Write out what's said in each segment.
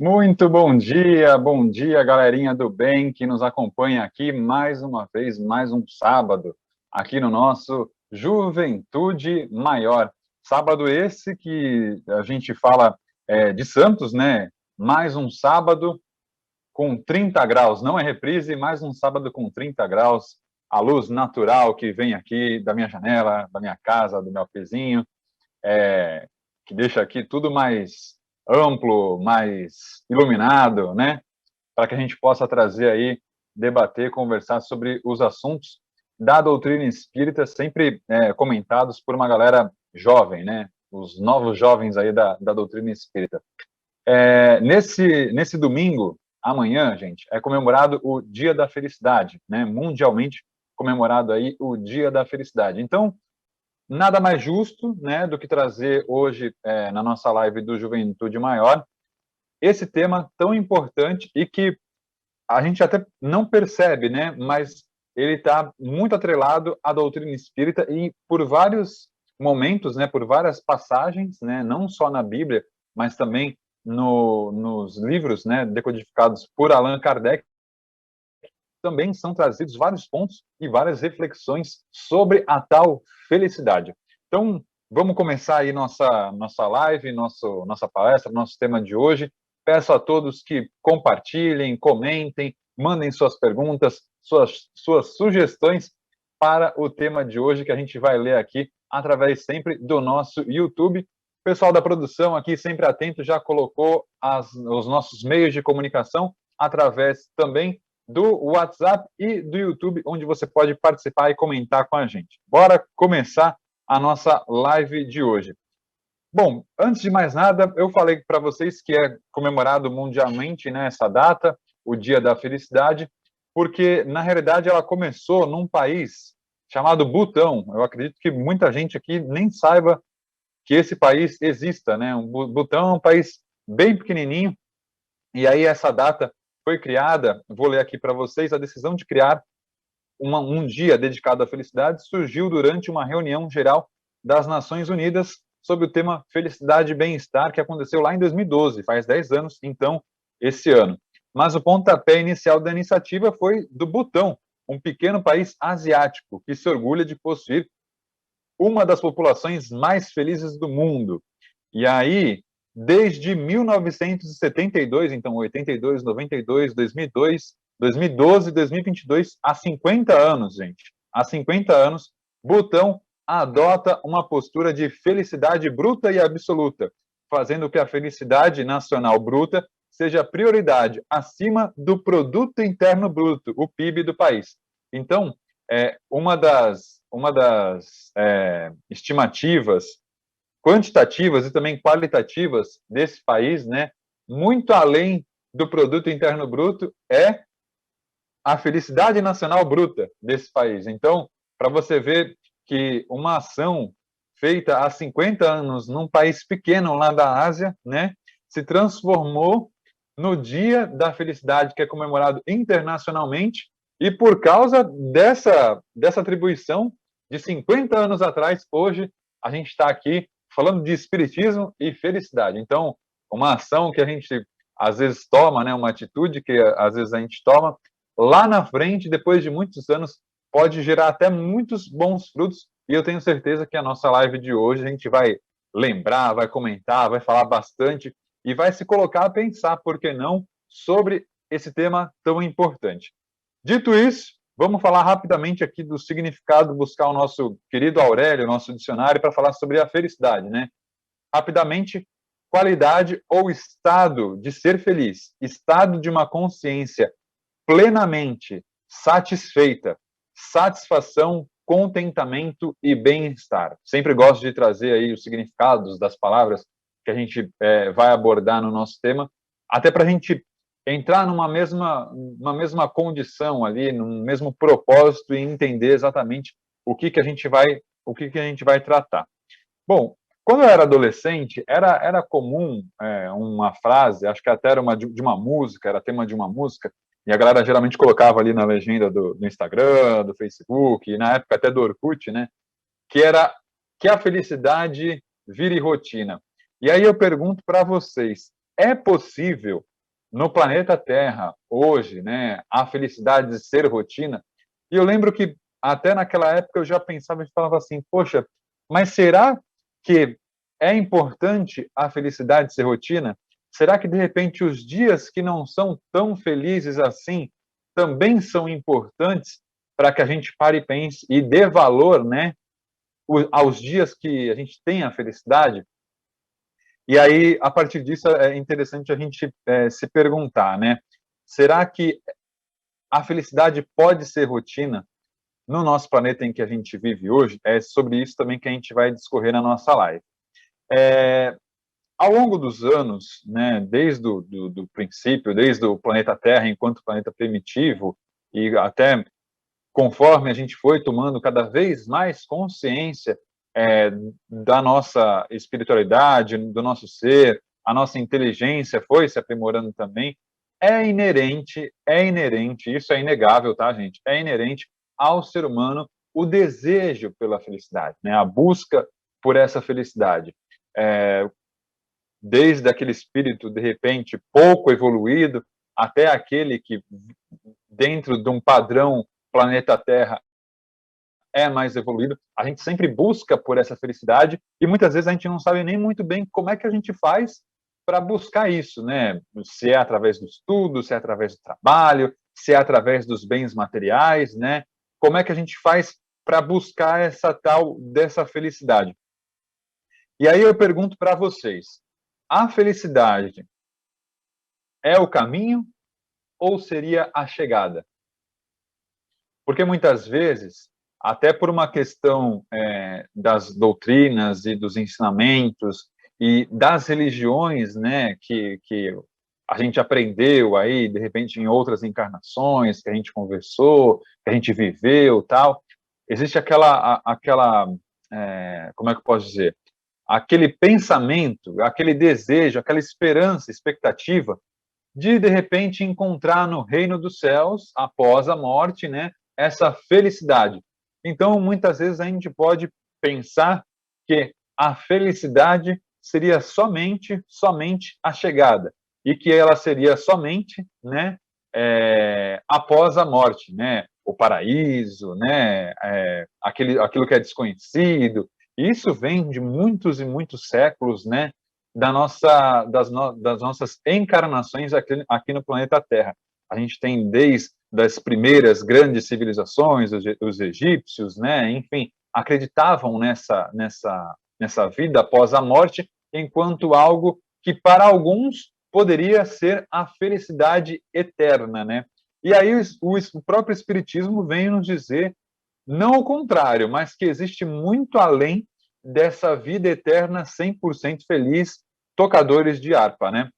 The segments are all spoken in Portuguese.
Muito bom dia, galerinha do bem que nos acompanha aqui mais uma vez, mais um sábado, aqui no nosso Juventude Maior. Sábado esse que a gente fala de Santos, né? Mais um sábado com 30 graus, não é reprise, mais um sábado com 30 graus, a luz natural que vem aqui da minha janela, da minha casa, do meu vizinho, que deixa aqui tudo mais amplo, mais iluminado, né? Para que a gente possa trazer aí, debater, conversar sobre os assuntos da doutrina espírita, sempre comentados por uma galera jovem, né? Os novos jovens aí da doutrina espírita. Nesse domingo, amanhã, gente, é comemorado o Dia da Felicidade, né? Mundialmente comemorado aí o Dia da Felicidade. Então, nada mais justo, né, do que trazer hoje, na nossa live do Juventude Maior, esse tema tão importante e que a gente até não percebe, né, mas ele está muito atrelado à doutrina espírita e por vários momentos, né, por várias passagens, né, não só na Bíblia, mas também nos livros, né, decodificados por Allan Kardec, também são trazidos vários pontos e várias reflexões sobre a tal felicidade. Então, vamos começar aí nossa live, nossa palestra, nosso tema de hoje. Peço a todos que compartilhem, comentem, mandem suas perguntas, suas sugestões para o tema de hoje, que a gente vai ler aqui através sempre do nosso YouTube. O pessoal da produção aqui, sempre atento, já colocou os nossos meios de comunicação através também do WhatsApp e do YouTube, onde você pode participar e comentar com a gente. Bora começar a nossa live de hoje. Bom, antes de mais nada, eu falei para vocês que é comemorado mundialmente, né, essa data, o Dia da Felicidade, porque, na realidade, ela começou num país chamado Butão. Eu acredito que muita gente aqui nem saiba que esse país exista, né? O Butão é um país bem pequenininho, e aí essa data foi criada, vou ler aqui para vocês, a decisão de criar um dia dedicado à felicidade surgiu durante uma reunião geral das Nações Unidas sobre o tema Felicidade e Bem-Estar, que aconteceu lá em 2012, faz 10 anos, então, esse ano. Mas o pontapé inicial da iniciativa foi do Butão, um pequeno país asiático que se orgulha de possuir uma das populações mais felizes do mundo. E aí, desde 1972, então 82, 92, 2002, 2012, 2022, há 50 anos, gente. Há 50 anos, Butão adota uma postura de felicidade bruta e absoluta, fazendo que a felicidade nacional bruta seja prioridade acima do produto interno bruto, o PIB do país. Então, uma das estimativas quantitativas e também qualitativas desse país, né, muito além do produto interno bruto, é a felicidade nacional bruta desse país. Então, para você ver que uma ação feita há 50 anos num país pequeno lá da Ásia, né, se transformou no Dia da Felicidade, que é comemorado internacionalmente, e por causa dessa atribuição de 50 anos atrás, hoje a gente está aqui falando de espiritismo e felicidade. Então, uma ação que a gente às vezes toma, né, uma atitude que às vezes a gente toma, lá na frente, depois de muitos anos, pode gerar até muitos bons frutos. E eu tenho certeza que a nossa live de hoje a gente vai lembrar, vai comentar, vai falar bastante e vai se colocar a pensar, por que não, sobre esse tema tão importante. Dito isso, vamos falar rapidamente aqui do significado, buscar o nosso querido Aurélio, nosso dicionário, para falar sobre a felicidade, né? Rapidamente, qualidade ou estado de ser feliz, estado de uma consciência plenamente satisfeita, satisfação, contentamento e bem-estar. Sempre gosto de trazer aí os significados das palavras que a gente vai abordar no nosso tema, até para a gente entrar numa mesma condição ali, num mesmo propósito e entender exatamente o que a gente vai tratar. Bom, quando eu era adolescente, era comum uma frase, acho que até era de uma música, era tema de uma música, e a galera geralmente colocava ali na legenda do Instagram, do Facebook, e na época até do Orkut, né? Que era que a felicidade vire rotina. E aí eu pergunto para vocês, é possível no planeta Terra, hoje, né, a felicidade de ser rotina. E eu lembro que até naquela época eu já pensava e falava assim, poxa, mas será que é importante a felicidade ser rotina? Será que, de repente, os dias que não são tão felizes assim também são importantes para que a gente pare e pense e dê valor, né, aos dias que a gente tem a felicidade? E aí, a partir disso, é interessante a gente se perguntar, né? Será que a felicidade pode ser rotina no nosso planeta em que a gente vive hoje? É sobre isso também que a gente vai discorrer na nossa live. Ao longo dos anos, né, desde do princípio, desde o planeta Terra enquanto planeta primitivo, e até conforme a gente foi tomando cada vez mais consciência é, da nossa espiritualidade, do nosso ser, a nossa inteligência foi se aprimorando também, é inerente, isso é inegável, tá, gente? É inerente ao ser humano o desejo pela felicidade, né? A busca por essa felicidade. Desde aquele espírito, de repente, pouco evoluído, até aquele que, dentro de um padrão planeta Terra, é mais evoluído, a gente sempre busca por essa felicidade e muitas vezes a gente não sabe nem muito bem como é que a gente faz para buscar isso, né? Se é através do estudo, se é através do trabalho, se é através dos bens materiais, né? Como é que a gente faz para buscar essa tal dessa felicidade? E aí eu pergunto para vocês, a felicidade é o caminho ou seria a chegada? Porque muitas vezes, até por uma questão das doutrinas e dos ensinamentos e das religiões, né, que a gente aprendeu aí, de repente, em outras encarnações, que a gente conversou, que a gente viveu, tal, existe aquela como é que eu posso dizer? Aquele pensamento, aquele desejo, aquela esperança, expectativa de repente, encontrar no reino dos céus, após a morte, né, essa felicidade. Então, muitas vezes a gente pode pensar que a felicidade seria somente a chegada, e que ela seria somente, né, após a morte, né, o paraíso, né, aquilo que é desconhecido. Isso vem de muitos e muitos séculos, né, das nossas encarnações aqui no planeta Terra. A gente tem desde das primeiras grandes civilizações, os egípcios, né, enfim, acreditavam nessa vida após a morte, enquanto algo que para alguns poderia ser a felicidade eterna, né? E aí o próprio Espiritismo vem nos dizer não o contrário, mas que existe muito além dessa vida eterna 100% feliz, tocadores de harpa, né?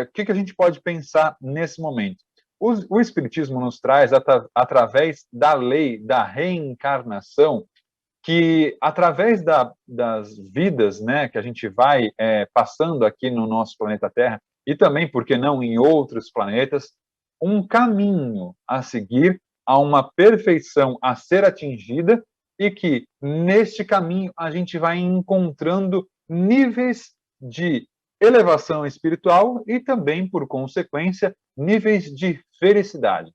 O que a gente pode pensar nesse momento? O Espiritismo nos traz, através da lei da reencarnação, que através das vidas, né, que a gente vai passando aqui no nosso planeta Terra, e também, por que não, em outros planetas, um caminho a seguir, a uma perfeição a ser atingida, e que neste caminho a gente vai encontrando níveis de elevação espiritual e também, por consequência, níveis de felicidade.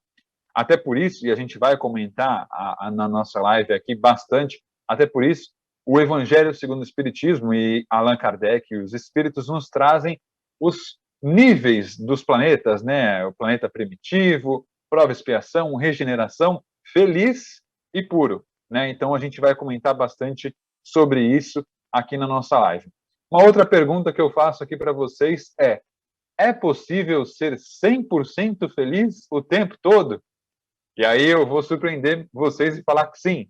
Até por isso, e a gente vai comentar na nossa live aqui bastante, até por isso, o Evangelho segundo o Espiritismo e Allan Kardec e os Espíritos nos trazem os níveis dos planetas, né? O planeta primitivo, prova e expiação, regeneração, feliz e puro, né? Então a gente vai comentar bastante sobre isso aqui na nossa live. Uma outra pergunta que eu faço aqui para vocês é possível ser 100% feliz o tempo todo? E aí eu vou surpreender vocês e falar que sim,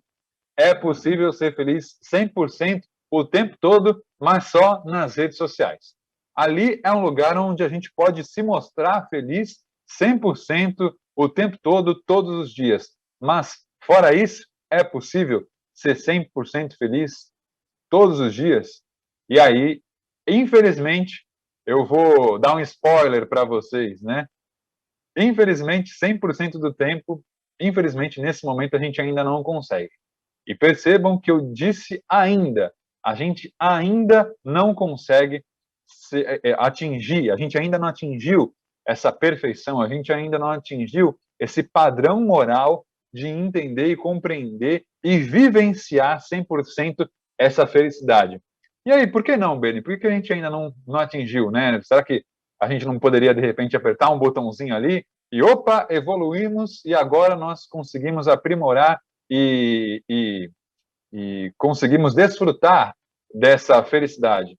é possível ser feliz 100% o tempo todo, mas só nas redes sociais. Ali é um lugar onde a gente pode se mostrar feliz 100% o tempo todo, todos os dias. Mas, fora isso, é possível ser 100% feliz todos os dias? E aí, infelizmente, eu vou dar um spoiler para vocês, né? Infelizmente, 100% do tempo, infelizmente, nesse momento, a gente ainda não consegue. E percebam que eu disse ainda, a gente ainda não consegue atingir, a gente ainda não atingiu essa perfeição, a gente ainda não atingiu esse padrão moral de entender e compreender e vivenciar 100% essa felicidade. E aí, por que não, Beni? Por que a gente ainda não atingiu, né? Será que a gente não poderia, de repente, apertar um botãozinho ali e, opa, evoluímos e agora nós conseguimos aprimorar e conseguimos desfrutar dessa felicidade?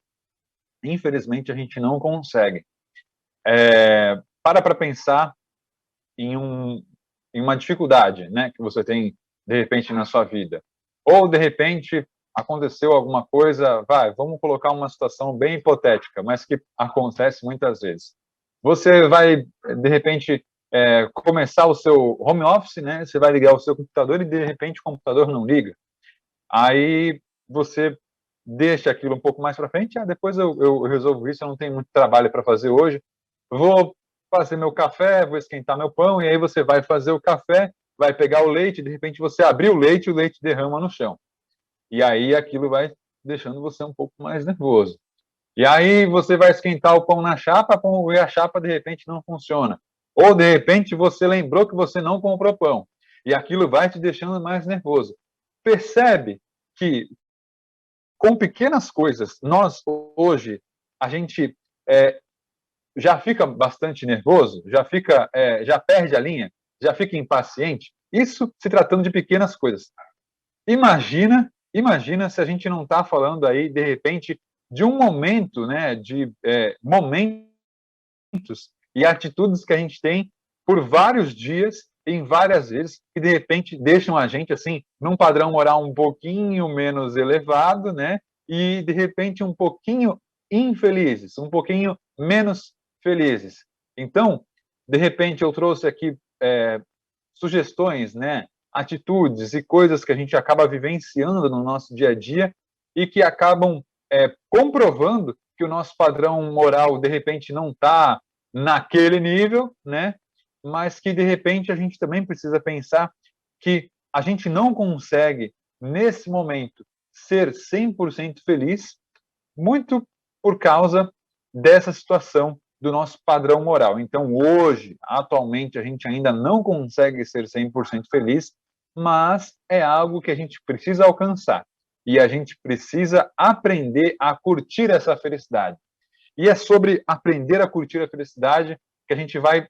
Infelizmente, a gente não consegue. Para pensar em, em uma dificuldade, né, que você tem, de repente, na sua vida. Ou, de repente, aconteceu alguma coisa, vamos colocar uma situação bem hipotética, mas que acontece muitas vezes. Você vai, de repente, começar o seu home office, né, você vai ligar o seu computador e, de repente, o computador não liga. Aí você deixa aquilo um pouco mais para frente, depois eu resolvo isso, eu não tenho muito trabalho para fazer hoje, vou fazer meu café, vou esquentar meu pão, e aí você vai fazer o café, vai pegar o leite, de repente você abriu o leite derrama no chão. E aí aquilo vai deixando você um pouco mais nervoso. E aí você vai esquentar o pão na chapa, e a chapa de repente não funciona. Ou de repente você lembrou que você não comprou pão, e aquilo vai te deixando mais nervoso. Percebe que com pequenas coisas, nós hoje, a gente já fica bastante nervoso, já perde a linha, já fica impaciente. Isso se tratando de pequenas coisas. Imagina se a gente não está falando aí, de repente, de um momento, né, de momentos e atitudes que a gente tem por vários dias, em várias vezes, que de repente deixam a gente assim num padrão moral um pouquinho menos elevado, né? E de repente um pouquinho infelizes, um pouquinho menos felizes. Então, de repente eu trouxe aqui sugestões, né? Atitudes e coisas que a gente acaba vivenciando no nosso dia a dia e que acabam comprovando que o nosso padrão moral de repente não está naquele nível, né? Mas que de repente a gente também precisa pensar que a gente não consegue nesse momento ser 100% feliz, muito por causa dessa situação do nosso padrão moral. Então, hoje, atualmente, a gente ainda não consegue ser 100% feliz, mas é algo que a gente precisa alcançar. E a gente precisa aprender a curtir essa felicidade. E é sobre aprender a curtir a felicidade que a gente vai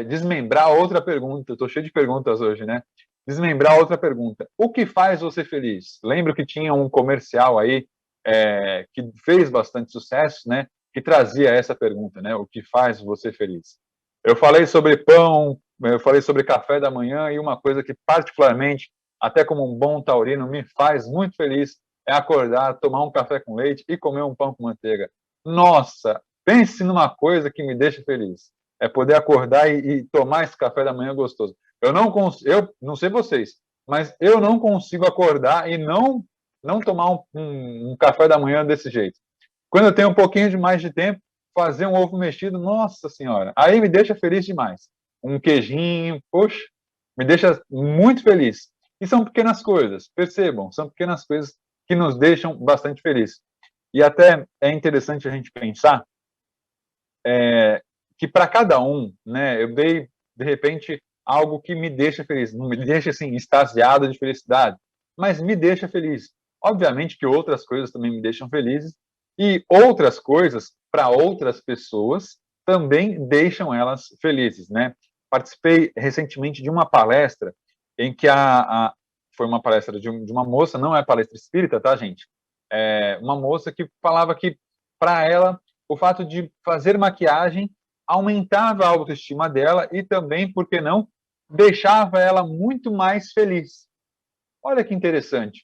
desmembrar outra pergunta. Estou cheio de perguntas hoje, né? Desmembrar outra pergunta. O que faz você feliz? Lembro que tinha um comercial aí que fez bastante sucesso, né? Que trazia essa pergunta, né? O que faz você feliz? Eu falei sobre pão, eu falei sobre café da manhã e uma coisa que particularmente, até como um bom taurino, me faz muito feliz é acordar, tomar um café com leite e comer um pão com manteiga. Nossa, pense numa coisa que me deixa feliz. É poder acordar e tomar esse café da manhã gostoso. Eu não sei vocês, mas eu não consigo acordar e não tomar um café da manhã desse jeito. Quando eu tenho um pouquinho de mais de tempo, fazer um ovo mexido, nossa senhora, aí me deixa feliz demais. Um queijinho, poxa, me deixa muito feliz. E são pequenas coisas, percebam, são pequenas coisas que nos deixam bastante felizes. E até é interessante a gente pensar que para cada um, né, eu dei, de repente, algo que me deixa feliz, não me deixa, assim, extasiado de felicidade, mas me deixa feliz. Obviamente que outras coisas também me deixam felizes, e outras coisas, para outras pessoas, também deixam elas felizes, né? Participei recentemente de uma palestra em que foi uma palestra de uma moça, não é palestra espírita, tá, gente? É uma moça que falava que, para ela, o fato de fazer maquiagem aumentava a autoestima dela e também, por que não, deixava ela muito mais feliz. Olha que interessante.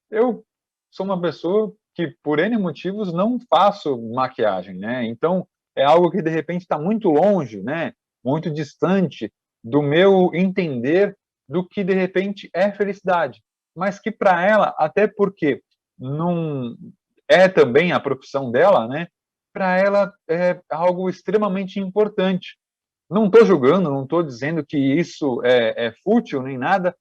Eu sou uma pessoa que, por N motivos, não faço maquiagem, né? Então, é algo que, de repente, está muito longe, né? Muito distante do meu entender do que, de repente, é felicidade. Mas que, para ela, até porque não é também a profissão dela, né? Para ela é algo extremamente importante. Não estou julgando, não estou dizendo que isso é fútil nem nada,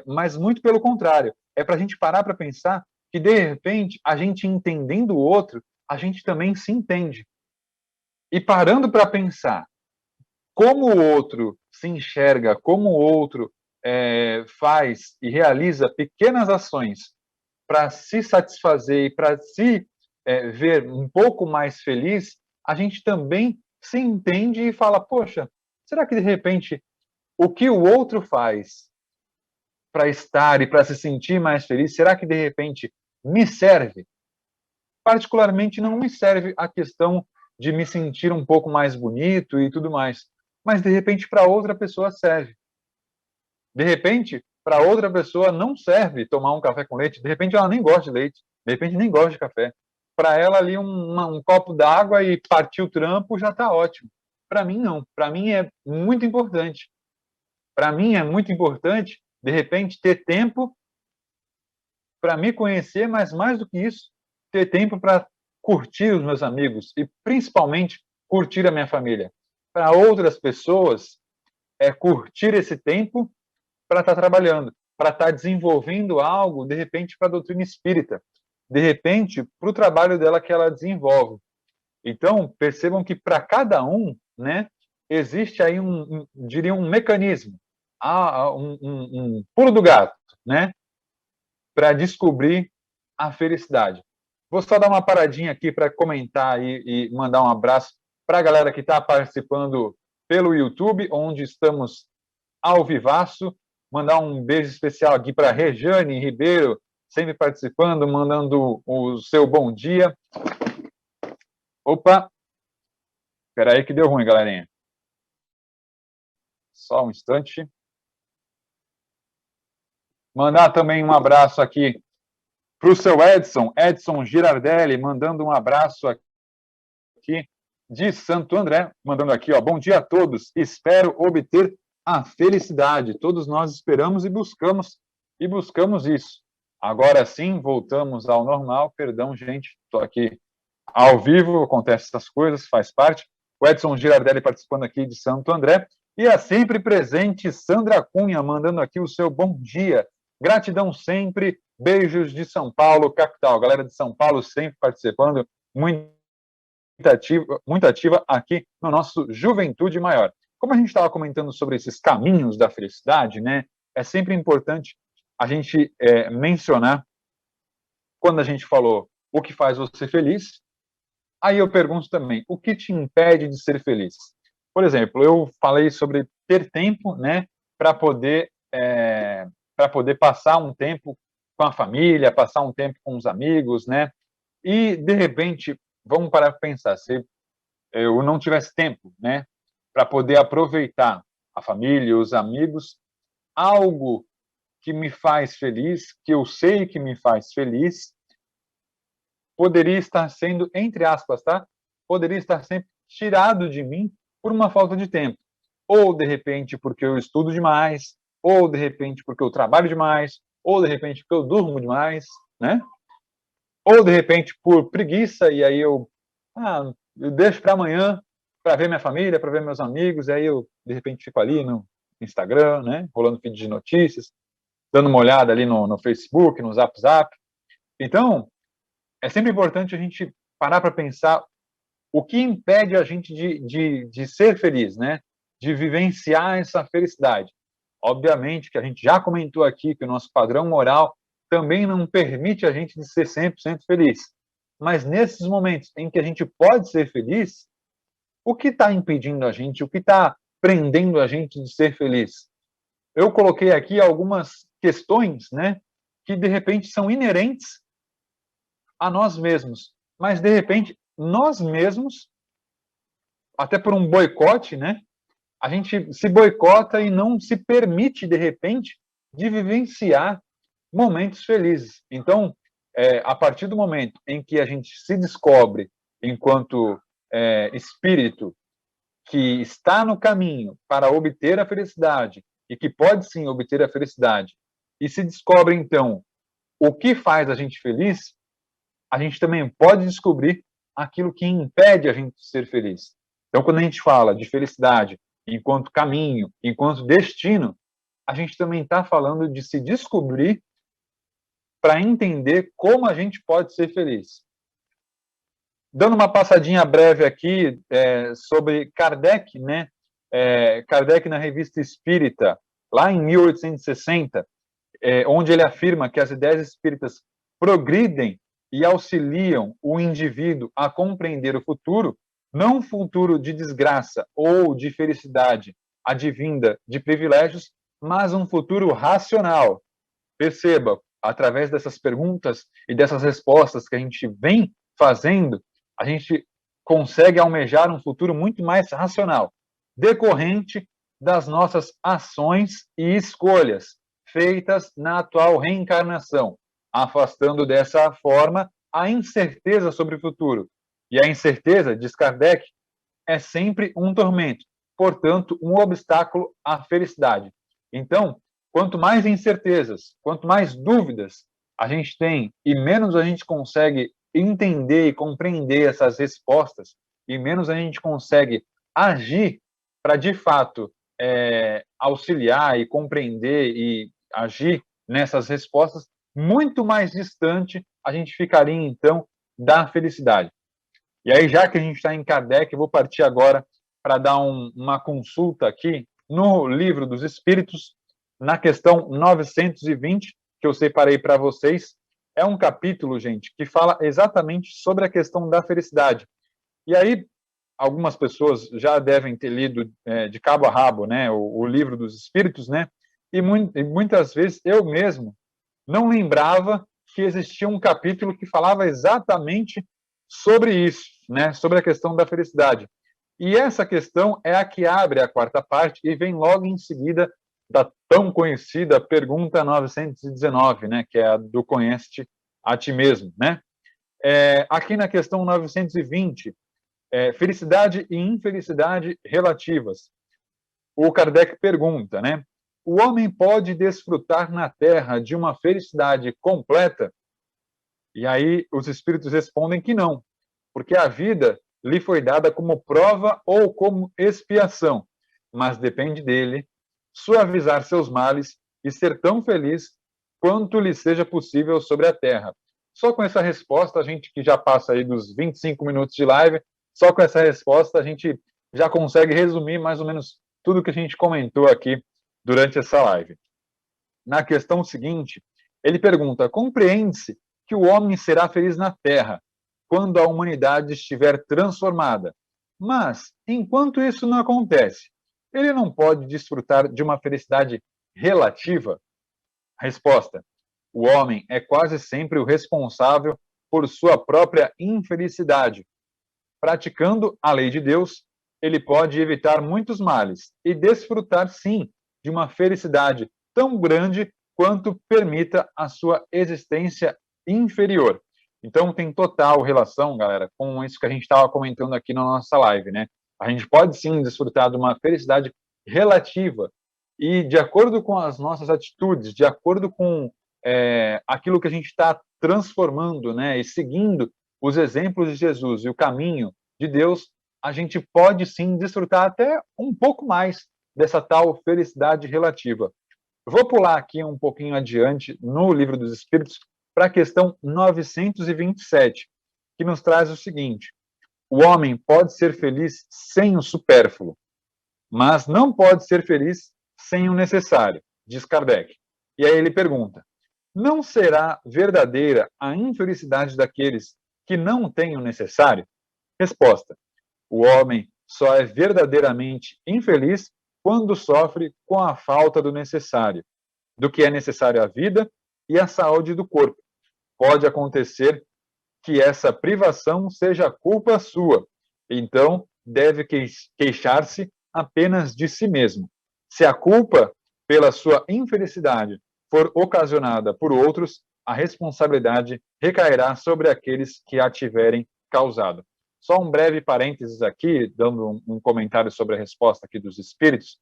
mas muito pelo contrário. É para a gente parar para pensar que, de repente, a gente entendendo o outro, a gente também se entende. e parando para pensar como o outro se enxerga, como o outro faz e realiza pequenas ações para se satisfazer e para se ver um pouco mais feliz, a gente também se entende e fala, poxa, será que de repente o que o outro faz para estar e para se sentir mais feliz, será que de repente me serve? Particularmente não me serve a questão de me sentir um pouco mais bonito e tudo mais, mas de repente para outra pessoa serve. De repente, para outra pessoa não serve tomar um café com leite, de repente ela nem gosta de leite, de repente nem gosta de café. Para ela ali um copo d'água e partir o trampo já está ótimo. Para mim não, para mim é muito importante. Para mim é muito importante, de repente, ter tempo para me conhecer, mas mais do que isso, ter tempo para curtir os meus amigos e principalmente curtir a minha família. Para outras pessoas, é curtir esse tempo para estar trabalhando, para estar desenvolvendo algo, de repente, para a doutrina espírita, de repente, para o trabalho dela que ela desenvolve. Então, percebam que para cada um, né, existe aí diria, um mecanismo, um pulo do gato, né, para descobrir a felicidade. Vou só dar uma paradinha aqui para comentar e mandar um abraço para a galera que está participando pelo YouTube, onde estamos ao vivaço. Mandar um beijo especial aqui para Rejane Ribeiro, sempre participando, mandando o seu bom dia. Opa! Espera aí que deu ruim, galerinha. Só um instante. Mandar também um abraço aqui para o seu Edson Girardelli, mandando um abraço aqui de Santo André, mandando aqui, ó, bom dia a todos, espero obter a felicidade. Todos nós esperamos e buscamos isso. Agora sim, voltamos ao normal. Perdão, gente, estou aqui ao vivo, acontece essas coisas, faz parte. O Edson Girardelli participando aqui de Santo André. E a sempre presente Sandra Cunha, mandando aqui o seu bom dia. Gratidão sempre, beijos de São Paulo, capital. Galera de São Paulo sempre participando, muito ativa aqui no nosso Juventude Maior. Como a gente estava comentando sobre esses caminhos da felicidade, né, é sempre importante a gente mencionar, quando a gente falou o que faz você feliz, aí eu pergunto também, o que te impede de ser feliz? Por exemplo, eu falei sobre ter tempo, né, para poder passar um tempo com a família, passar um tempo com os amigos, né, e de repente, vamos parar para pensar, se eu não tivesse tempo, né, para poder aproveitar a família, os amigos, algo que me faz feliz, que eu sei que me faz feliz, poderia estar sendo, entre aspas, tá? Poderia estar sempre tirado de mim por uma falta de tempo. Ou, de repente, porque eu estudo demais, ou, de repente, porque eu trabalho demais, ou, de repente, porque eu durmo demais, né? Ou, de repente, por preguiça, e aí eu deixo para amanhã para ver minha família, para ver meus amigos, e aí eu, de repente, fico ali no Instagram, né? Rolando feed de notícias, dando uma olhada ali no Facebook, no Zap Zap. Então, é sempre importante a gente parar para pensar o que impede a gente de ser feliz, né? De vivenciar essa felicidade. Obviamente que a gente já comentou aqui que o nosso padrão moral também não permite a gente de ser 100% feliz. Mas nesses momentos em que a gente pode ser feliz, o que está impedindo a gente, o que está prendendo a gente de ser feliz? Eu coloquei aqui algumas questões, né, que de repente são inerentes a nós mesmos, mas de repente nós mesmos, até por um boicote, né, a gente se boicota e não se permite de repente de vivenciar momentos felizes. Então, a partir do momento em que a gente se descobre enquanto espírito que está no caminho para obter a felicidade e que pode sim obter a felicidade e se descobre então o que faz a gente feliz, a gente também pode descobrir aquilo que impede a gente de ser feliz. Então, quando a gente fala de felicidade enquanto caminho, enquanto destino, a gente também está falando de se descobrir para entender como a gente pode ser feliz. dando uma passadinha breve aqui sobre Kardec, né? Kardec na Revista Espírita, lá em 1860, onde ele afirma que as ideias espíritas progridem e auxiliam o indivíduo a compreender o futuro, não um futuro de desgraça ou de felicidade advinda de privilégios, mas um futuro racional. Perceba, através dessas perguntas e dessas respostas que a gente vem fazendo, a gente consegue almejar um futuro muito mais racional, decorrente das nossas ações e escolhas feitas na atual reencarnação, afastando dessa forma a incerteza sobre o futuro. E a incerteza, diz Kardec, é sempre um tormento, portanto, um obstáculo à felicidade. Então, quanto mais incertezas, quanto mais dúvidas a gente tem e menos a gente consegue entender e compreender essas respostas, e menos a gente consegue agir para, de fato, auxiliar e compreender e agir nessas respostas, muito mais distante a gente ficaria, então, da felicidade. E aí, já que a gente está em Kardec, eu vou partir agora para dar uma consulta aqui no Livro dos Espíritos, na questão 920, que eu separei para vocês. É um capítulo, gente, que fala exatamente sobre a questão da felicidade. E aí, algumas pessoas já devem ter lido de cabo a rabo, né, o Livro dos Espíritos, né, e muitas vezes eu mesmo não lembrava que existia um capítulo que falava exatamente sobre isso, né, sobre a questão da felicidade. E essa questão é a que abre a quarta parte e vem logo em seguida da tão conhecida pergunta 919, né, que é a do conhece-te a ti mesmo, né? Aqui na questão 920, felicidade e infelicidade relativas. O Kardec pergunta, né? O homem pode desfrutar na Terra de uma felicidade completa? E aí os espíritos respondem que não, porque a vida lhe foi dada como prova ou como expiação, mas depende dele suavizar seus males e ser tão feliz quanto lhe seja possível sobre a Terra. Só com essa resposta, a gente que já passa aí dos 25 minutos de live, só com essa resposta a gente já consegue resumir mais ou menos tudo que a gente comentou aqui durante essa live. Na questão seguinte, ele pergunta: compreende-se que o homem será feliz na Terra quando a humanidade estiver transformada. Mas, enquanto isso não acontece, ele não pode desfrutar de uma felicidade relativa? Resposta: o homem é quase sempre o responsável por sua própria infelicidade. Praticando a lei de Deus, ele pode evitar muitos males e desfrutar, sim, de uma felicidade tão grande quanto permita a sua existência inferior. Então, tem total relação, galera, com isso que a gente estava comentando aqui na nossa live, né? A gente pode, sim, desfrutar de uma felicidade relativa e, de acordo com as nossas atitudes, de acordo com aquilo que a gente está transformando, né, e seguindo os exemplos de Jesus e o caminho de Deus, a gente pode, sim, desfrutar até um pouco mais dessa tal felicidade relativa. Vou pular aqui um pouquinho adiante no Livro dos Espíritos para a questão 927, que nos traz o seguinte: o homem pode ser feliz sem o supérfluo, mas não pode ser feliz sem o necessário, diz Kardec. E aí ele pergunta: não será verdadeira a infelicidade daqueles que não têm o necessário? Resposta: o homem só é verdadeiramente infeliz quando sofre com a falta do necessário, do que é necessário à vida e à saúde do corpo. Pode acontecer que essa privação seja culpa sua, então deve queixar-se apenas de si mesmo. Se a culpa pela sua infelicidade for ocasionada por outros, a responsabilidade recairá sobre aqueles que a tiverem causado. Só um breve parênteses aqui, dando um comentário sobre a resposta aqui dos espíritos.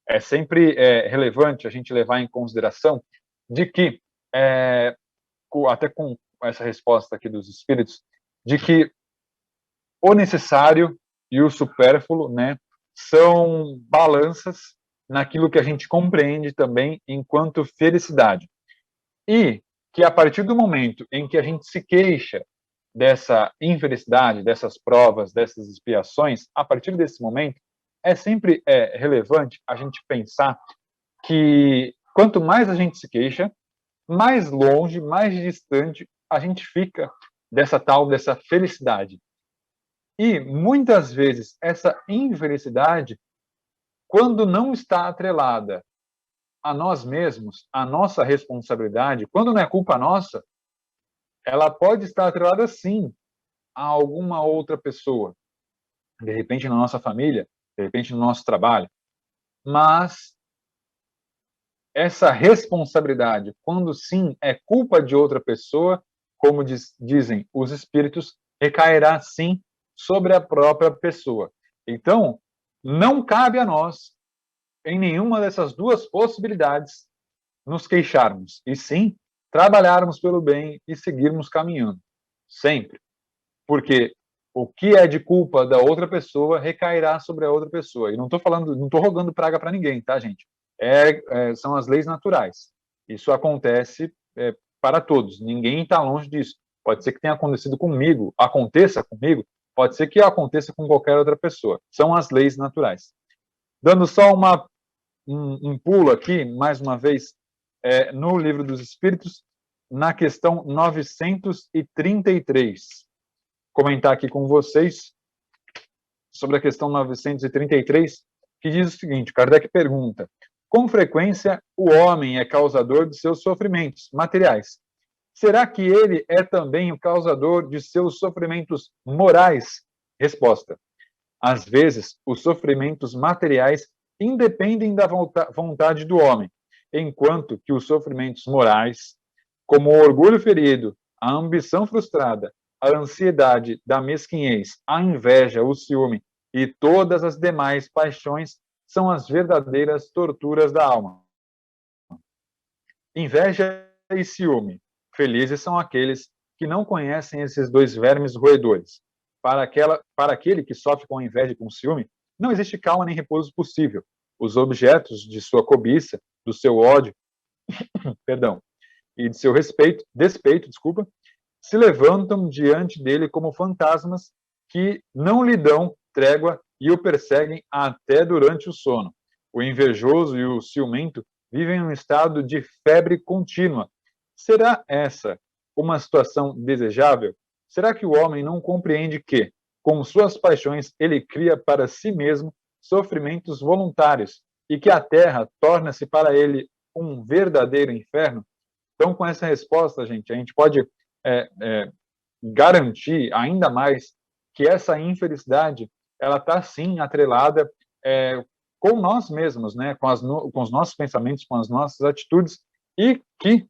É sempre relevante a gente levar em consideração de que, até com essa resposta aqui dos espíritos, de que o necessário e o supérfluo, né, são balanças naquilo que a gente compreende também enquanto felicidade. E que a partir do momento em que a gente se queixa dessa infelicidade, dessas provas, dessas expiações, a partir desse momento, é sempre relevante a gente pensar que quanto mais a gente se queixa, mais longe, mais distante a gente fica dessa felicidade. E, muitas vezes, essa infelicidade, quando não está atrelada a nós mesmos, a nossa responsabilidade, quando não é culpa nossa, ela pode estar atrelada, sim, a alguma outra pessoa. De repente, na nossa família, de repente, no nosso trabalho. Mas essa responsabilidade, quando sim é culpa de outra pessoa, como dizem os espíritos, recairá sim sobre a própria pessoa. Então, não cabe a nós, em nenhuma dessas duas possibilidades, nos queixarmos, e sim trabalharmos pelo bem e seguirmos caminhando, sempre. Porque o que é de culpa da outra pessoa recairá sobre a outra pessoa. E não estou falando, não estou rogando praga para ninguém, tá, gente? São as leis naturais. Isso acontece para todos. Ninguém está longe disso. Pode ser que tenha acontecido comigo, aconteça comigo, pode ser que aconteça com qualquer outra pessoa. São as leis naturais. Dando só um pulo aqui, mais uma vez, no Livro dos Espíritos, na questão 933. Comentar aqui com vocês sobre a questão 933, que diz o seguinte: Kardec pergunta: com frequência o homem é causador de seus sofrimentos materiais. Será que ele é também o causador de seus sofrimentos morais? Resposta: às vezes, os sofrimentos materiais independem da vontade do homem, enquanto que os sofrimentos morais, como o orgulho ferido, a ambição frustrada, a ansiedade da mesquinhez, a inveja, o ciúme e todas as demais paixões, são as verdadeiras torturas da alma. Inveja e ciúme. Felizes são aqueles que não conhecem esses dois vermes roedores. Para aquele que sofre com inveja e com ciúme, não existe calma nem repouso possível. Os objetos de sua cobiça, do seu ódio, perdão, e de seu despeito, se levantam diante dele como fantasmas que não lhe dão trégua e o perseguem até durante o sono. O invejoso e o ciumento vivem em um estado de febre contínua. Será essa uma situação desejável? Será que o homem não compreende que, com suas paixões, ele cria para si mesmo sofrimentos voluntários e que a terra torna-se para ele um verdadeiro inferno? Então, com essa resposta, gente, a gente pode garantir ainda mais que essa infelicidade ela está sim atrelada com nós mesmos, né? Com os nossos pensamentos, com as nossas atitudes, e que,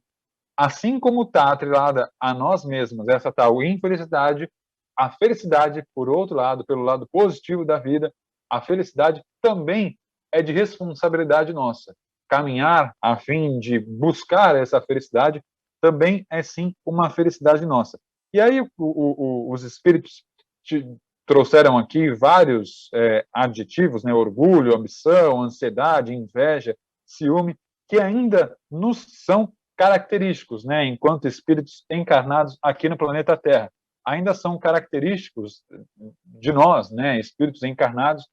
assim como está atrelada a nós mesmos essa tal infelicidade, a felicidade, por outro lado, pelo lado positivo da vida, a felicidade também é de responsabilidade nossa. Caminhar a fim de buscar essa felicidade também é sim uma felicidade nossa. E aí os espíritos trouxeram aqui vários adjetivos, né? Orgulho, ambição, ansiedade, inveja, ciúme, que ainda nos são característicos, né? Enquanto espíritos encarnados aqui no planeta Terra. Ainda são característicos de nós, né? Espíritos encarnados,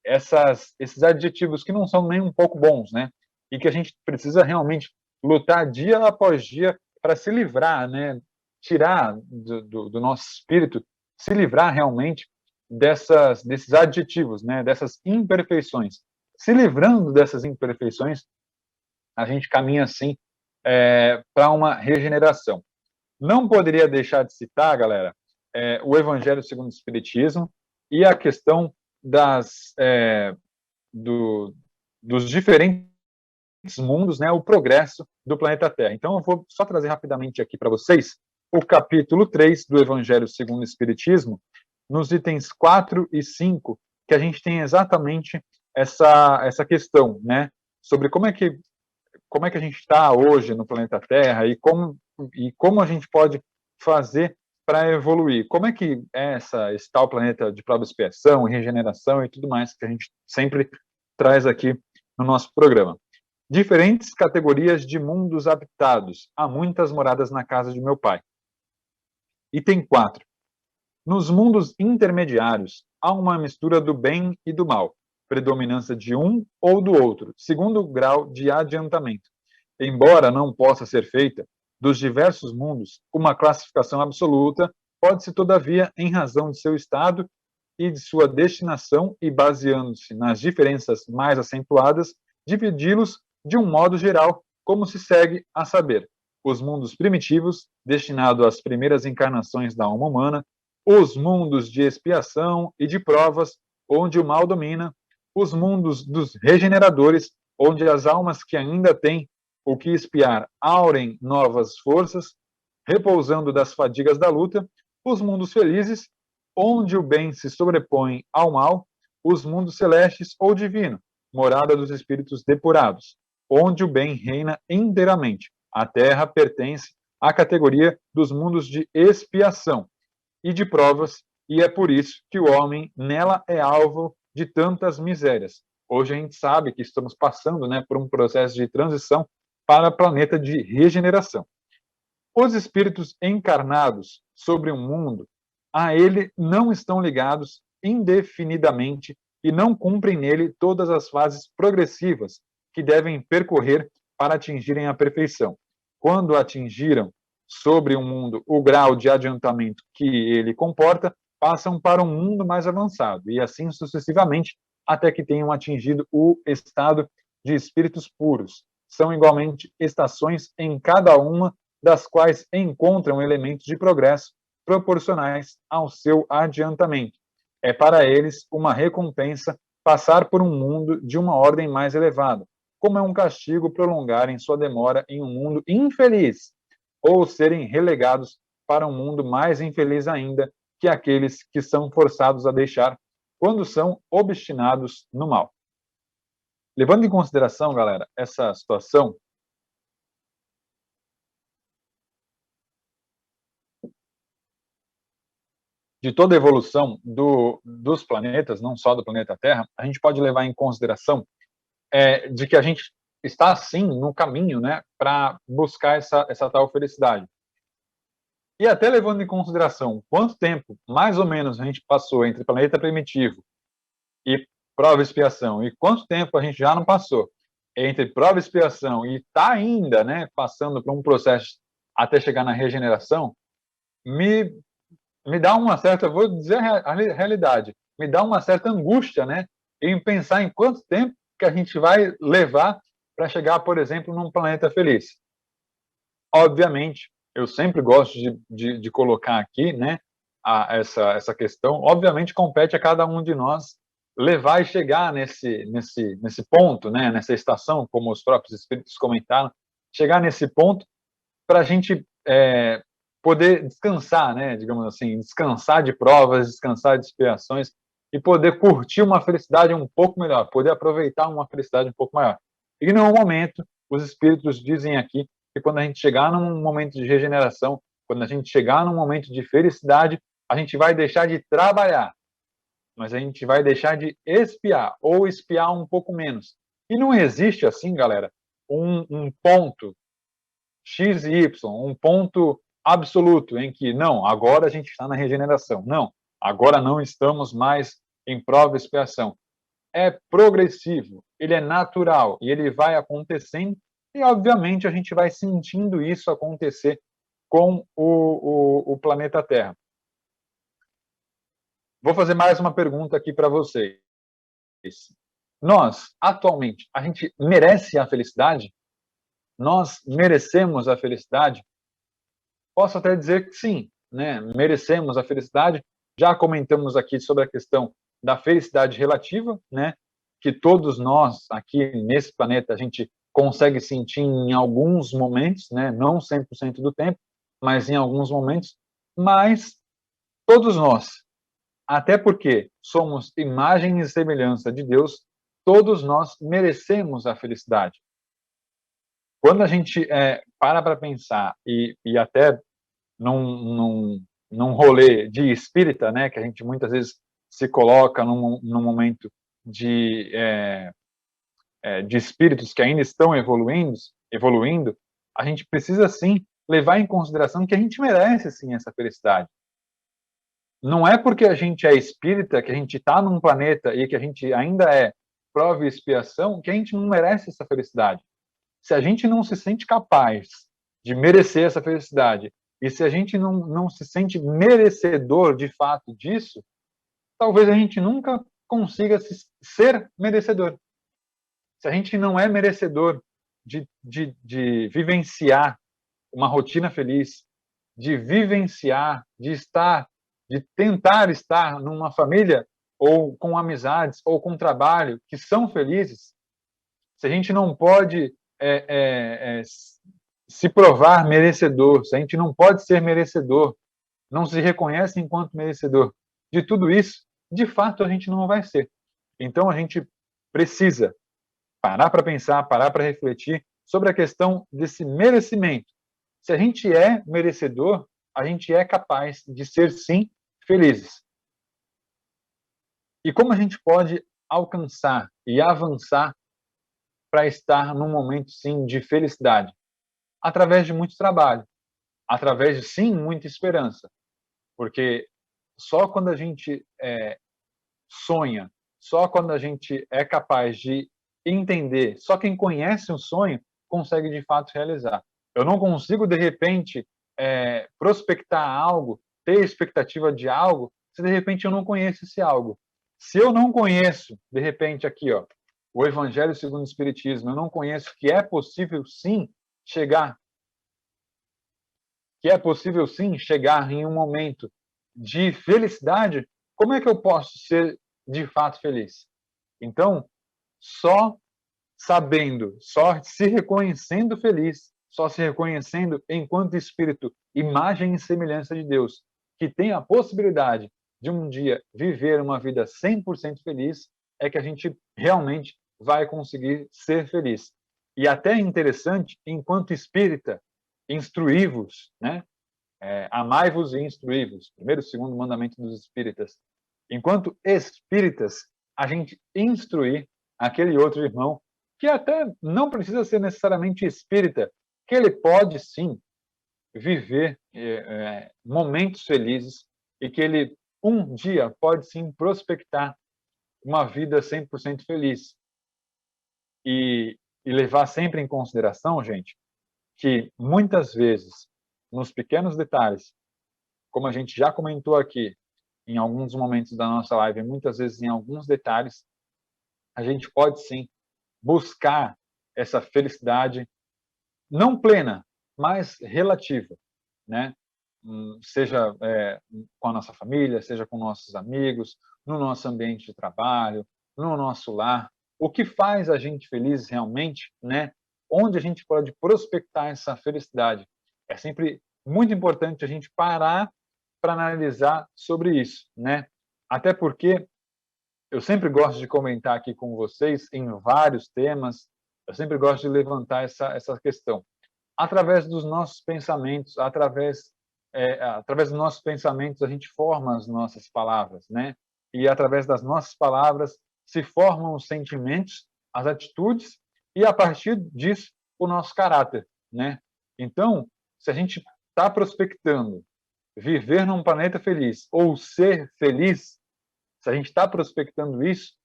esses adjetivos que não são nem um pouco bons, né? E que a gente precisa realmente lutar dia após dia para se livrar, né? Tirar do nosso espírito, se livrar realmente desses adjetivos, né? Dessas imperfeições. Se livrando dessas imperfeições, a gente caminha assim para uma regeneração. Não poderia deixar de citar, galera, o Evangelho segundo o Espiritismo e a questão dos diferentes mundos, né, o progresso do planeta Terra. Então, eu vou só trazer rapidamente aqui para vocês o capítulo 3 do Evangelho segundo o Espiritismo, nos itens 4 e 5, que a gente tem exatamente essa questão, né, sobre como é que a gente está hoje no planeta Terra e como a gente pode fazer para evoluir. Como é que é esse tal planeta de prova e expiação, regeneração e tudo mais que a gente sempre traz aqui no nosso programa. Diferentes categorias de mundos habitados. Há muitas moradas na casa de meu pai. Item 4. Nos mundos intermediários, há uma mistura do bem e do mal, predominância de um ou do outro, segundo o grau de adiantamento. Embora não possa ser feita dos diversos mundos uma classificação absoluta, pode-se, todavia, em razão de seu estado e de sua destinação e baseando-se nas diferenças mais acentuadas, dividi-los de um modo geral, como se segue, a saber, os mundos primitivos, destinados às primeiras encarnações da alma humana, os mundos de expiação e de provas, onde o mal domina, os mundos dos regeneradores, onde as almas que ainda têm o que expiar aurem novas forças, repousando das fadigas da luta, os mundos felizes, onde o bem se sobrepõe ao mal, os mundos celestes ou divino, morada dos espíritos depurados, onde o bem reina inteiramente. A Terra pertence à categoria dos mundos de expiação e de provas, e é por isso que o homem nela é alvo de tantas misérias. Hoje a gente sabe que estamos passando, né, por um processo de transição para o planeta de regeneração. Os espíritos encarnados sobre um mundo, a ele não estão ligados indefinidamente e não cumprem nele todas as fases progressivas que devem percorrer para atingirem a perfeição. Quando atingiram sobre um mundo o grau de adiantamento que ele comporta, passam para um mundo mais avançado, e assim sucessivamente, até que tenham atingido o estado de espíritos puros. São igualmente estações em cada uma das quais encontram elementos de progresso proporcionais ao seu adiantamento. É para eles uma recompensa passar por um mundo de uma ordem mais elevada, como é um castigo prolongarem sua demora em um mundo infeliz, ou serem relegados para um mundo mais infeliz ainda que aqueles que são forçados a deixar quando são obstinados no mal. Levando em consideração, galera, essa situação, de toda a evolução dos planetas, não só do planeta Terra, a gente pode levar em consideração de que a gente está, sim, no caminho, né, para buscar essa tal felicidade. E até levando em consideração quanto tempo, mais ou menos, a gente passou entre planeta primitivo e prova e expiação, e quanto tempo a gente já não passou entre prova e expiação e está ainda, né, passando por um processo até chegar na regeneração, me dá uma certa, vou dizer a realidade, me dá uma certa angústia, né, em pensar em quanto tempo que a gente vai levar para chegar, por exemplo, num planeta feliz. Obviamente, eu sempre gosto de colocar aqui, né, essa questão, obviamente compete a cada um de nós levar e chegar nesse ponto, né, nessa estação, como os próprios espíritos comentaram, chegar nesse ponto para a gente poder descansar, né, digamos assim, descansar de provas, descansar de expiações e poder curtir uma felicidade um pouco melhor, poder aproveitar uma felicidade um pouco maior. E no momento, os espíritos dizem aqui que quando a gente chegar num momento de regeneração, quando a gente chegar num momento de felicidade, a gente vai deixar de trabalhar, mas a gente vai deixar de espiar, ou espiar um pouco menos. E não existe assim, galera, um ponto X e Y, um ponto absoluto em que, não, agora a gente está na regeneração. Não, agora não estamos mais em prova e expiação. É progressivo, ele é natural e ele vai acontecendo e, obviamente, a gente vai sentindo isso acontecer com o planeta Terra. Vou fazer mais uma pergunta aqui para vocês. Nós, atualmente, a gente merece a felicidade? Nós merecemos a felicidade? Posso até dizer que sim, né? Merecemos a felicidade. Já comentamos aqui sobre a questão da felicidade relativa, né? Que todos nós aqui nesse planeta a gente consegue sentir em alguns momentos, né? Não 100% do tempo, mas em alguns momentos. Mas todos nós, até porque somos imagem e semelhança de Deus, todos nós merecemos a felicidade. Quando a gente para pensar e até num rolê de espírita, né, que a gente muitas vezes se coloca num momento de espíritos que ainda estão evoluindo, a gente precisa sim levar em consideração que a gente merece sim essa felicidade. não é porque a gente é espírita, que a gente está num planeta e que a gente ainda é prova e expiação, que a gente não merece essa felicidade. Se a gente não se sente capaz de merecer essa felicidade, e se a gente não se sente merecedor de fato disso, talvez a gente nunca consiga ser merecedor. Se a gente não é merecedor de vivenciar uma rotina feliz, de vivenciar, de estar, de tentar estar numa família ou com amizades ou com trabalho que são felizes, se a gente não pode se provar merecedor, se a gente não pode ser merecedor, não se reconhece enquanto merecedor de tudo isso, de fato a gente não vai ser. Então a gente precisa parar para pensar, parar para refletir sobre a questão desse merecimento. Se a gente é merecedor, a gente é capaz de ser, sim, felizes. E como a gente pode alcançar e avançar para estar num momento, sim, de felicidade? Através de muito trabalho, através de, sim, muita esperança. Porque só quando a gente sonha, só quando a gente é capaz de entender, só quem conhece o sonho consegue de fato realizar. Eu não consigo, de repente, prospectar algo, ter expectativa de algo, se de repente eu não conheço esse algo. Se eu não conheço, de repente, aqui, ó, o Evangelho segundo o Espiritismo, eu não conheço que é possível sim chegar, em um momento de felicidade, como é que eu posso ser de fato feliz? Então, só sabendo, só se reconhecendo feliz, só se reconhecendo enquanto espírito, imagem e semelhança de Deus, que tem a possibilidade de um dia viver uma vida 100% feliz, é que a gente realmente vai conseguir ser feliz. E até é interessante, enquanto espírita, instruí-vos, né? Amai-vos e instruí-vos, primeiro e segundo mandamento dos espíritas. Enquanto espíritas, a gente instruir aquele outro irmão, que até não precisa ser necessariamente espírita, que ele pode sim viver momentos felizes e que ele um dia pode sim prospectar uma vida 100% feliz. E levar sempre em consideração, gente, que muitas vezes, nos pequenos detalhes, como a gente já comentou aqui, em alguns momentos da nossa live, muitas vezes em alguns detalhes, a gente pode sim buscar essa felicidade não plena, mas relativa, né? Seja com a nossa família, seja com nossos amigos, no nosso ambiente de trabalho, no nosso lar. O que faz a gente feliz realmente, né? Onde a gente pode prospectar essa felicidade? É sempre muito importante a gente parar para analisar sobre isso, né? Até porque eu sempre gosto de comentar aqui com vocês em vários temas, eu sempre gosto de levantar essa questão. Através dos nossos pensamentos, através dos nossos pensamentos, a gente forma as nossas palavras, né? E através das nossas palavras se formam os sentimentos, as atitudes e a partir disso o nosso caráter, né? Então, se a gente está prospectando viver num planeta feliz ou ser feliz, se a gente está prospectando isso,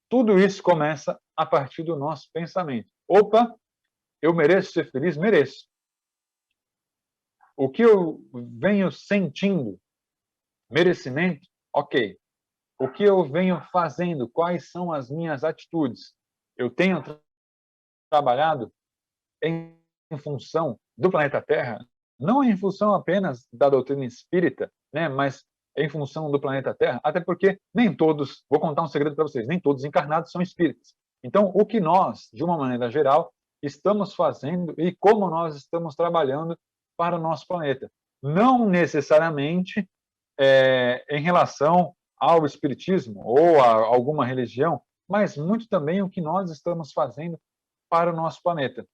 tudo isso começa a partir do nosso pensamento. Opa, eu mereço ser feliz? Mereço. O que eu venho sentindo? Merecimento? Ok. O que eu venho fazendo? Quais são as minhas atitudes? Eu tenho trabalhado em função do planeta Terra, não em função apenas da doutrina espírita, né, mas em função do planeta Terra, até porque nem todos, vou contar um segredo para vocês, nem todos encarnados são espíritas. Então, o que nós, de uma maneira geral, estamos fazendo e como nós estamos trabalhando para o nosso planeta. Não necessariamente em relação ao espiritismo ou a alguma religião, mas muito também o que nós estamos fazendo para o nosso planeta.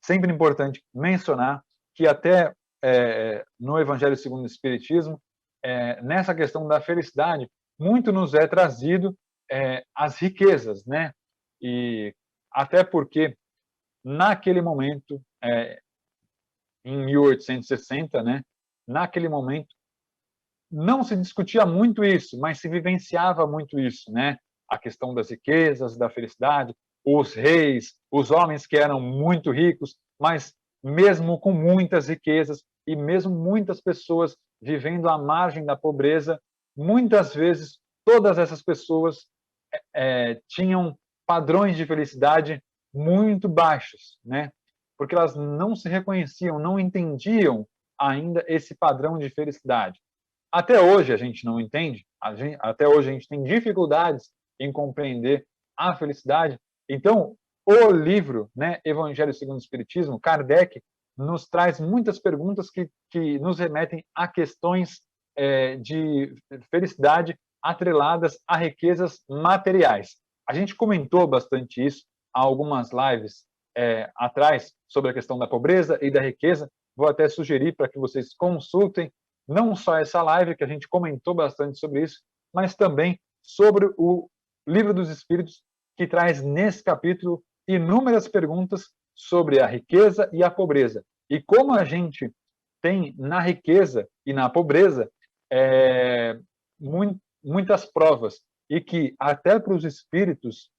Sempre importante mencionar que até no Evangelho segundo o Espiritismo, nessa questão da felicidade, muito nos é trazido as riquezas, né? E até porque naquele momento, em 1860, né? Naquele momento, não se discutia muito isso, mas se vivenciava muito isso, né? A questão das riquezas, da felicidade, os reis, os homens que eram muito ricos, mas mesmo com muitas riquezas e mesmo muitas pessoas vivendo à margem da pobreza, muitas vezes todas essas pessoas tinham padrões de felicidade muito baixos, né? Porque elas não se reconheciam, não entendiam ainda esse padrão de felicidade. Até hoje a gente não entende, até hoje a gente tem dificuldades em compreender a felicidade. Então, o livro, né, Evangelho segundo o Espiritismo, Kardec nos traz muitas perguntas que nos remetem a questões de felicidade atreladas a riquezas materiais. A gente comentou bastante isso há algumas lives atrás sobre a questão da pobreza e da riqueza. Vou até sugerir para que vocês consultem não só essa live, que a gente comentou bastante sobre isso, mas também sobre o Livro dos Espíritos, que traz nesse capítulo inúmeras perguntas sobre a riqueza e a pobreza. E como a gente tem na riqueza e na pobreza muitas provas, e que até para os espíritos,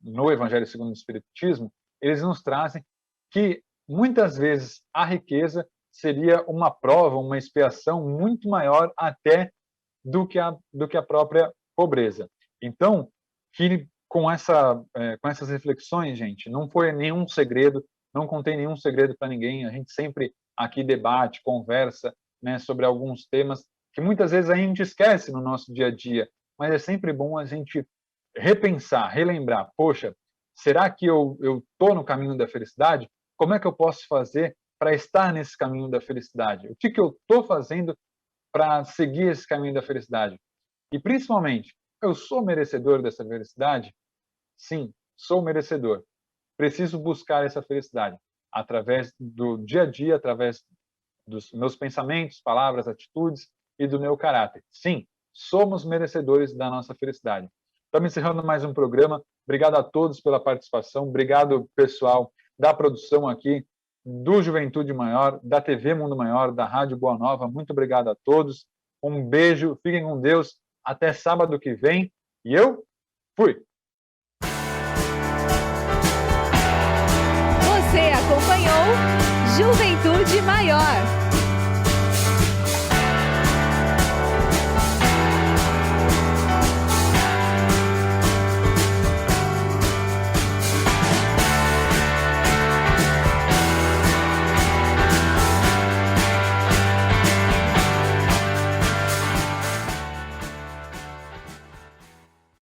no Evangelho segundo o Espiritismo, eles nos trazem que muitas vezes a riqueza seria uma prova, uma expiação muito maior até do que a própria pobreza. Então, que com essas reflexões, gente, não foi nenhum segredo, não contei nenhum segredo para ninguém, a gente sempre aqui debate, conversa, né, sobre alguns temas que muitas vezes a gente esquece no nosso dia a dia, mas é sempre bom a gente repensar, relembrar, poxa, será que eu estou no caminho da felicidade? Como é que eu posso fazer para estar nesse caminho da felicidade? O que eu estou fazendo para seguir esse caminho da felicidade? E, principalmente, eu sou merecedor dessa felicidade? Sim, sou merecedor. Preciso buscar essa felicidade através do dia a dia, através dos meus pensamentos, palavras, atitudes e do meu caráter. Sim, somos merecedores da nossa felicidade. Estamos encerrando mais um programa. Obrigado a todos pela participação. Obrigado, pessoal da produção aqui, do Juventude Maior, da TV Mundo Maior, da Rádio Boa Nova. Muito obrigado a todos. Um beijo, fiquem com Deus. Até sábado que vem. E eu fui! Você acompanhou Juventude Maior.